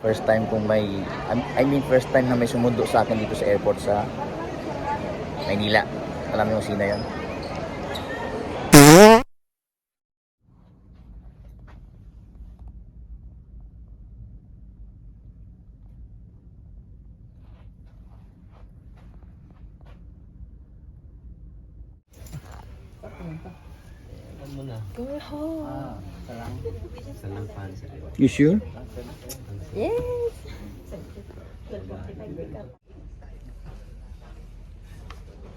First time kong first time na may sumundo sa akin dito sa airport sa Maynila. Alam niyo sino yun? Go home. Salang pan sa You sure? Yes.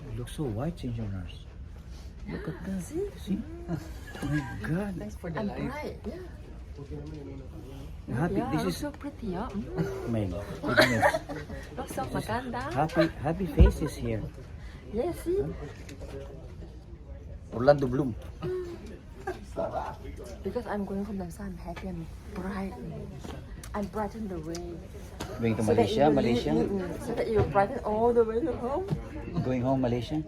You look so white, Senior Nurse. Look at that. See? Oh my God. Thanks for the I'm light. bright. Yeah. Happy. Yeah, This looks is so pretty. Yeah. my goodness. Looks so maganda. Happy faces here. Yes. See. Orlando Bloom. Because I'm going home, that's why I'm happy. I'm bright. I'm brighten the way. Going to So that Malaysia, you- Malaysia. So that you brighten all the way to home. Going home, Malaysia.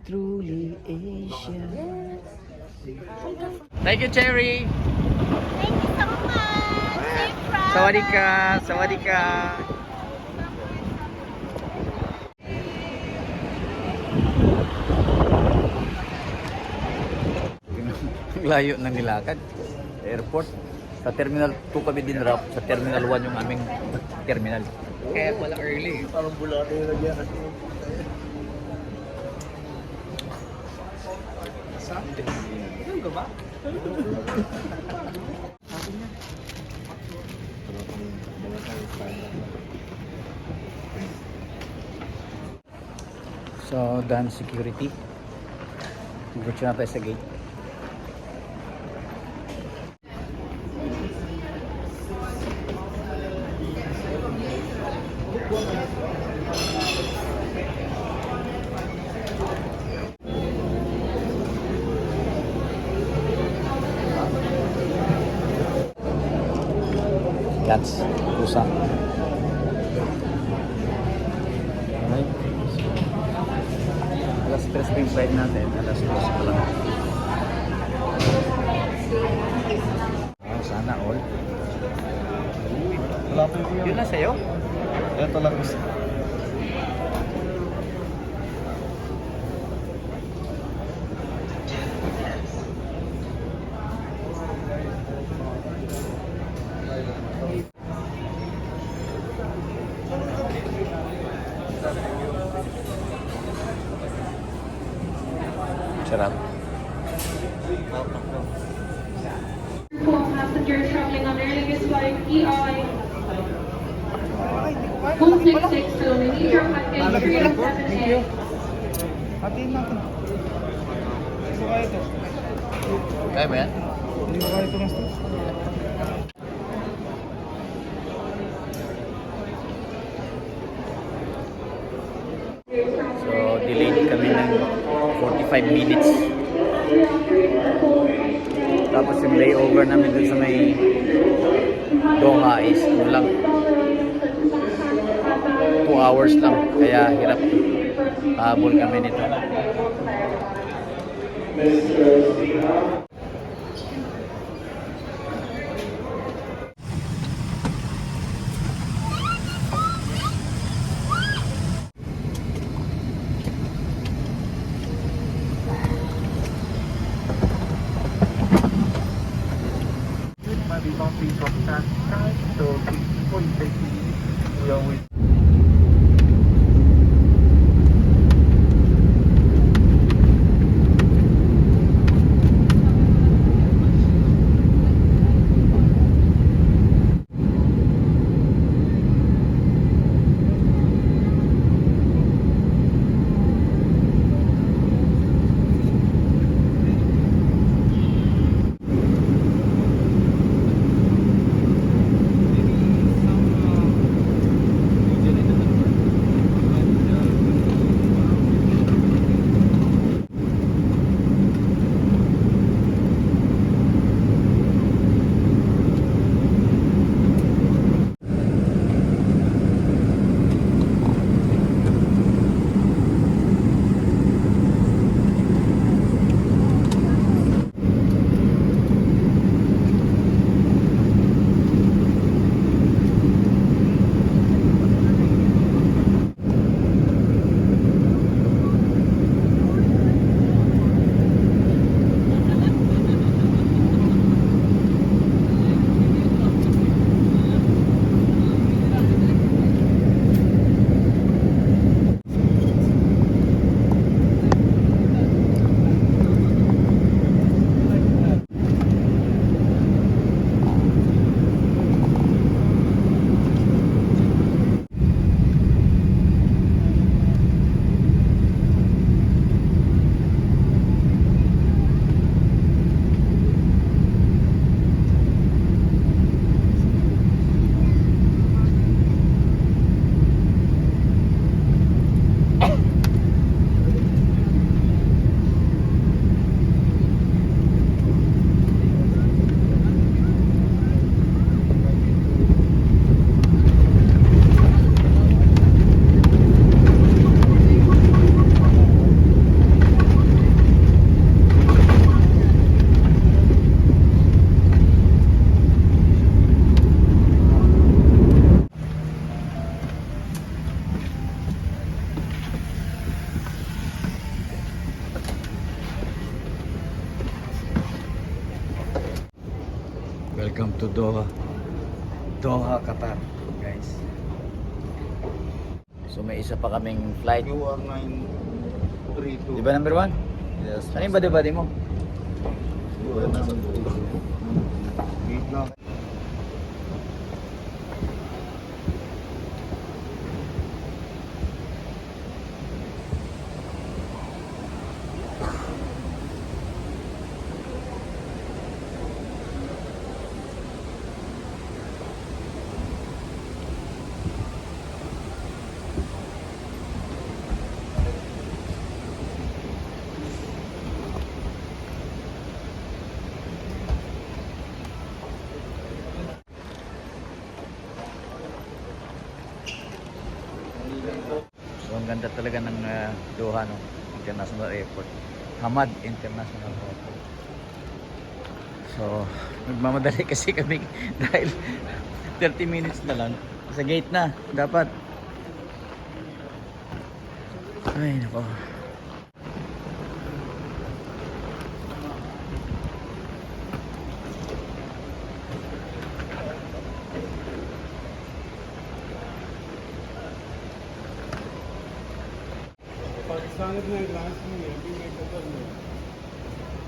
Truly Asia. Yes. Thank you, Cherry. Thank you so much. Safe ride. Sawadika, sawadika. Ang layo ng nilakad. Airport. Sa Terminal 2 kami din rap. Sa Terminal 1 yung aming terminal. Kaya pala early. Parang bulate na yan. Ano ka ba? So, done security. Diretso na tayo sa gate. That's pusa. Alright. Alas 3 pa yung flight natin. Alas 2 pa lang. Oh, sana all. Wala pa yung Yun na sa'yo? Ito lang gusto. Sarap. Passengers traveling on Aer Lingus flight EI 1662. We need your package 307A. Hatiin natin. Hindi kaya ito. Kaya ba yan? Hindi kaya ito mas. So, delayed kami ng 45 minutes. Tapos yung layover namin dun sa may Doha is lang 2 hours lang. Kaya hirap. Habol kami nito. Maybe bumping from that side, so before you take me, we always Doha. Doha, Qatar, guys. So may isa pa kaming flight. QR 932. Di ba number 1? Yes. Ano yung bade-bade mo? Wait lang. So ang ganda talaga ng Doha, no? International Airport. Hamad International Airport. So nagmamadali kasi kami dahil 30 minutes na lang. Sa gate na, dapat. Ay, nako.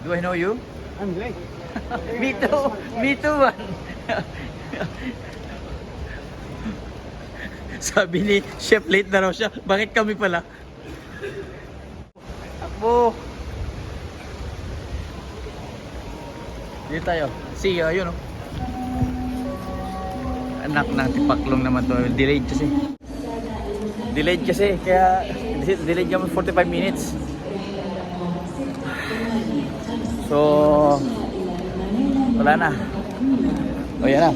Do I know you? I'm late. Me too. Me too, man. Sabi ni Chef, late na raw siya. Bakit kami pala? Ako. Dito tayo. See you, ayun, oh. Anak ng tipaklong naman to. Delayed kasi. Delayed kasi. Kaya delayed kami 45 minutes. So, wala na. O, yan na.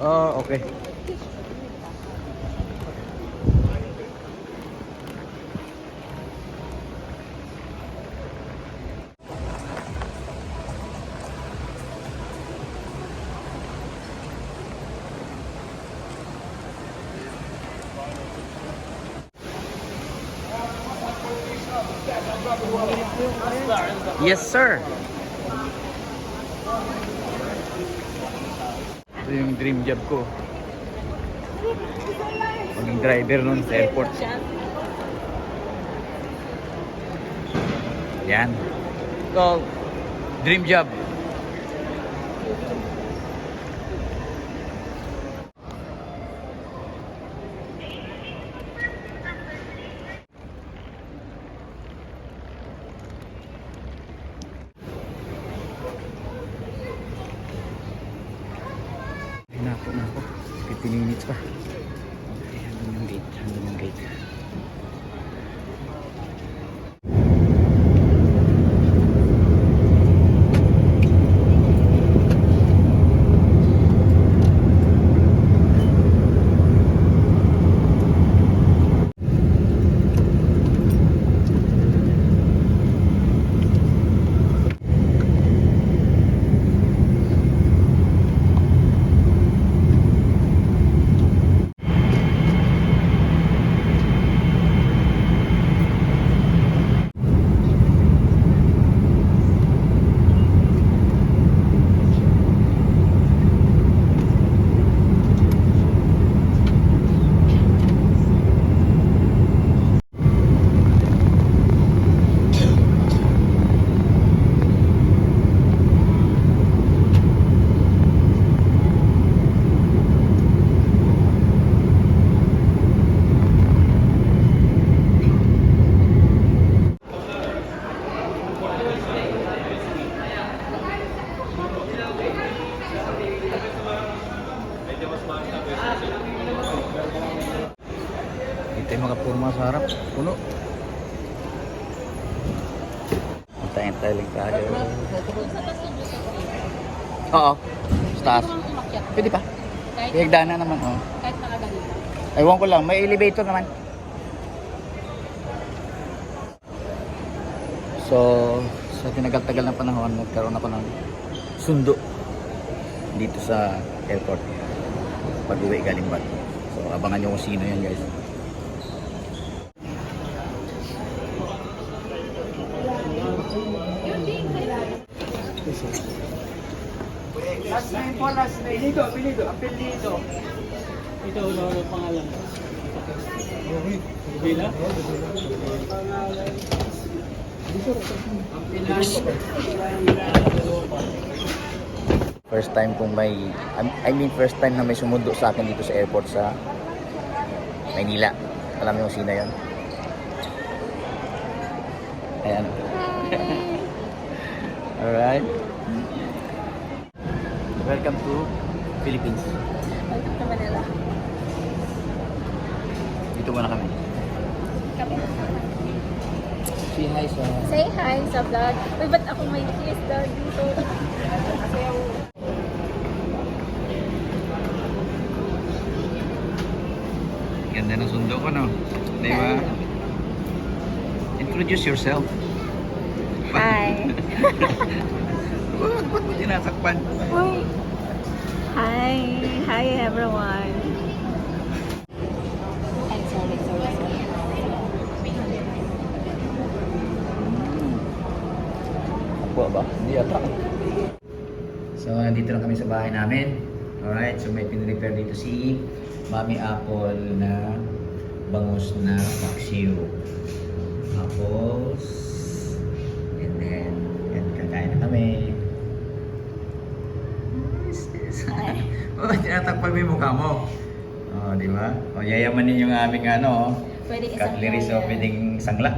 Oh, okay. Yes, sir. Ito yung dream job ko. Maging driver nun sa airport. Yan. So, dream job. Nako. 15 minutes pa. Okay, hanggang yung gate. Ito yung mga purma sa harap. Puno. Antayin tayo lang tayo. Oo. Sa taas. Pwede pa. Higdana naman. Oh. Kahit nakagaling. Ewan ko lang. May elevator naman. So, sa tinagal-tagal na panahon, nagkaroon ako ng sundo dito sa airport. Pag-uwi galing Bato. So, abangan nyo kung sino yan, guys. Last name po, last name. Apelido. Ito, ano pangalan? Bila? First time kong first time na may sumundo sa akin dito sa airport sa Maynila. Alam niyo kung sino yun? Ayan. Alright. Welcome to Philippines. Welcome to Manila. Dito muna kami. Say hi sa... Say hi sa vlog. Uy, ba't ako may kiss doon dito? Ganda ng sundo ko, no? Di ba? Introduce yourself. Hi. Ba't mo tinatakpan? Uy. Hi. Hi, everyone. Ay, sorry. Ako ba? Hindi ata. So, nandito na kami sa bahay namin. Alright, so may pinrepare dito si Mami Apple na bangus na paksiw. Tapos, and then, yan, kakain na kami. Oh, tinatakpan mo yung mukha mo. Oh, di ba? O, yayamanin yung aming ano, Pwede isang cutlery so pwedeng sangla.